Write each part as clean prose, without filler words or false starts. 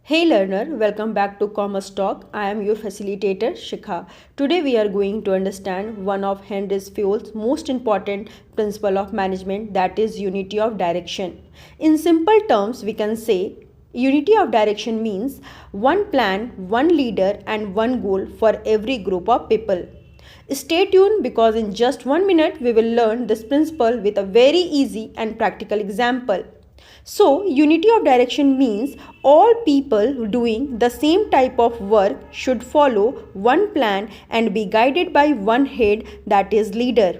Hey learner, welcome back to Commerce Talk. I am your facilitator Shikha. Today we are going to understand one of Henri Fayol's most important principle of management, that is unity of direction. In simple terms, we can say unity of direction means one plan, one leader and one goal for every group of people. Stay tuned because in just 1 minute we will learn this principle with a very easy and practical example. So, unity of direction means all people doing the same type of work should follow one plan and be guided by one head, that is leader.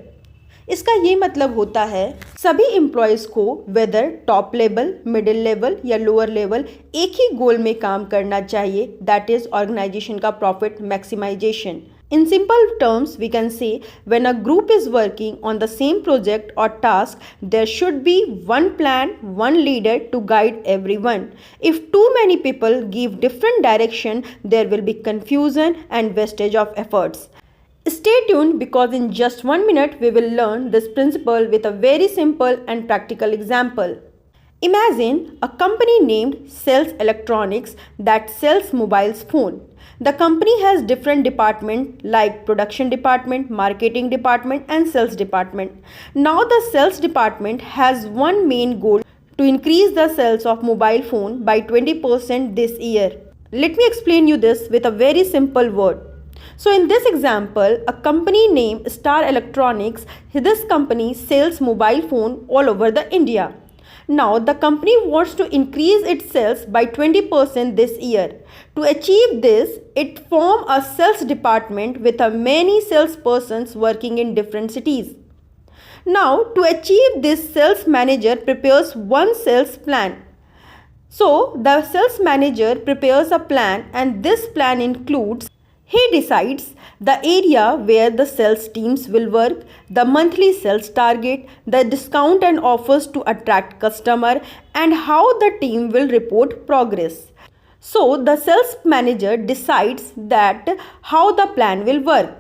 इसका ये मतलब होता है सभी employees को whether top level, middle level या lower level एक ही गोल में काम करना चाहिए, दैट इज ऑर्गेनाइजेशन का profit maximisation. In simple terms, we can say when a group is working on the same project or task, there should be one plan, one leader to guide everyone. If too many people give different direction, there will be confusion and wastage of efforts. Stay tuned because in just 1 minute we will learn this principle with a very simple and practical example. Imagine a company named Sells Electronics that sells mobile phone. The company has different departments like production department, marketing department and sales department. Now the sales department has one main goal to increase the sales of mobile phone by 20% this year. Let me explain you this with a very simple word. So in this example, a company named Star Electronics, this company sells mobile phone all over the India. Now the company wants to increase its sales by 20% this year. To achieve this, it forms a sales department with many salespersons working in different cities. Now to achieve this, sales manager prepares one sales plan. So the sales manager prepares a plan and this plan includes he decides the area where the sales teams will work, the monthly sales target, the discount and offers to attract customer, and how the team will report progress. So the sales manager decides that how the plan will work.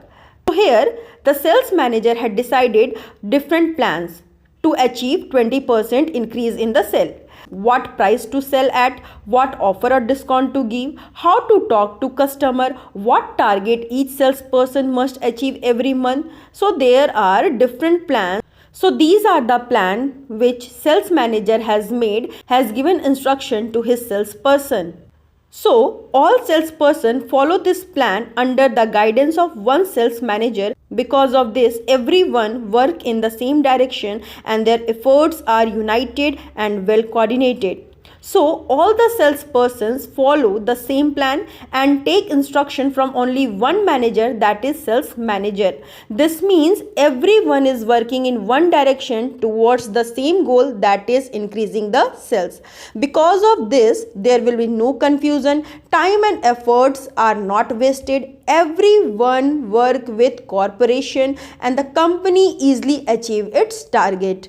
So here the sales manager had decided different plans to achieve 20% increase in the sale. What price to sell at, what offer or discount to give, how to talk to customer, what target each salesperson must achieve every month. So there are different plans. So these are the plan which sales manager has made, has given instruction to his salesperson. So all salesperson follow this plan under the guidance of one sales manager. Because of this, everyone work in the same direction and their efforts are united and well coordinated. So all the salespersons follow the same plan and take instruction from only one manager, that is sales manager. This means everyone is working in one direction towards the same goal, that is increasing the sales. Because of this, there will be no confusion, time and efforts are not wasted. Everyone work with cooperation and the company easily achieve its target.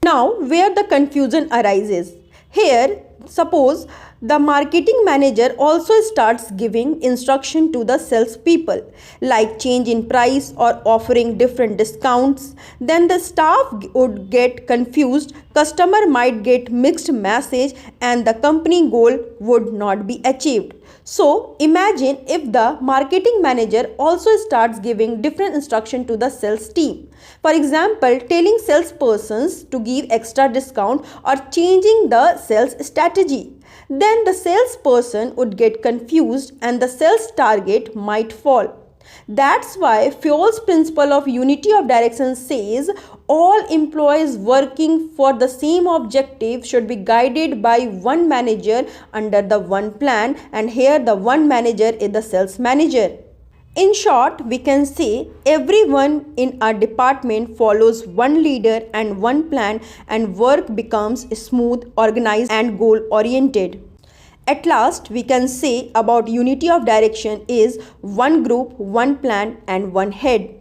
Now where the confusion arises? Here, suppose the marketing manager also starts giving instruction to the sales people like change in price or offering different discounts. Then the staff would get confused, customer might get mixed message and the company goal would not be achieved. So imagine if the marketing manager also starts giving different instruction to the sales team. For example, telling salespersons to give extra discount or changing the sales strategy. Then the salesperson would get confused and the sales target might fall. That's why Fayol's principle of unity of direction says all employees working for the same objective should be guided by one manager under the one plan, and here the one manager is the sales manager. In short, we can say everyone in our department follows one leader and one plan and work becomes smooth, organized and goal oriented. At last, we can say about unity of direction is one group, one plan and one head.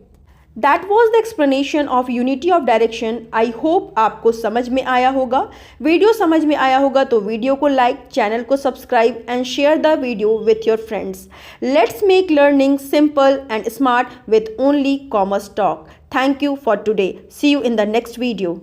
That was the explanation of unity of direction. I hope आपको समझ में आया होगा. Video समझ में आया होगा तो वीडियो को लाइक, चैनल को subscribe and share the video with your friends. Let's make learning simple and smart with only Commerce Talk. Thank you for today. See you in the next video.